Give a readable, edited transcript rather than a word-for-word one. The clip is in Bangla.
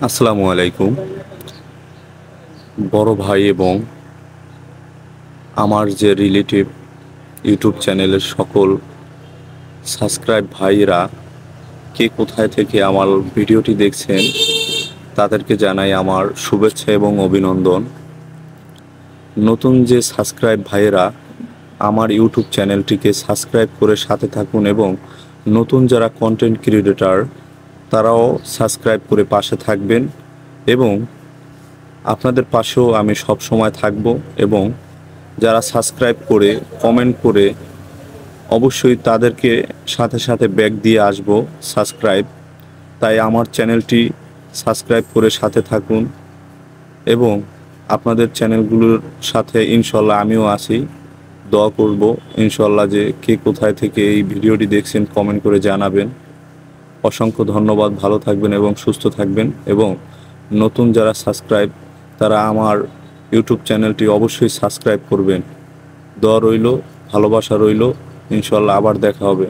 আসসালামু আলাইকুম। বড় ভাই এবং আমার যে রিলেটিভ ইউটিউব চ্যানেলের সকল সাবস্ক্রাইব ভাইরা কে কোথায় থেকে আমার ভিডিওটি দেখছেন তাদেরকে জানাই আমার শুভেচ্ছা এবং অভিনন্দন। নতুন যে সাবস্ক্রাইব ভাইয়েরা আমার ইউটিউব চ্যানেলটিকে সাবস্ক্রাইব করে সাথে থাকুন এবং নতুন যারা কন্টেন্ট ক্রিয়েটর তারাও সাবস্ক্রাইব করে পাশে থাকবেন এবং আপনাদের পাশেও আমি সব সময় থাকব এবং যারা সাবস্ক্রাইব করে কমেন্ট করে অবশ্যই তাদেরকে সাথে সাথে ব্যাক দিয়ে আসব সাবস্ক্রাইব। তাই আমার চ্যানেলটি সাবস্ক্রাইব করে সাথে থাকুন এবং আপনাদের চ্যানেলগুলোর সাথে ইনশাল্লাহ আমিও আছি। দোয়া করব ইনশাল্লাহ যে কে কোথায় থেকে এই ভিডিওটি দেখছেন কমেন্ট করে জানাবেন। অসংখ্য ধন্যবাদ। ভালো থাকবেন এবং সুস্থ থাকবেন এবং নতুন যারা সাবস্ক্রাইব তারা আমার ইউটিউব চ্যানেলটি অবশ্যই সাবস্ক্রাইব করবেন। দোয়া রইল, ভালোবাসা রইল। ইনশাল্লাহ আবার দেখা হবে।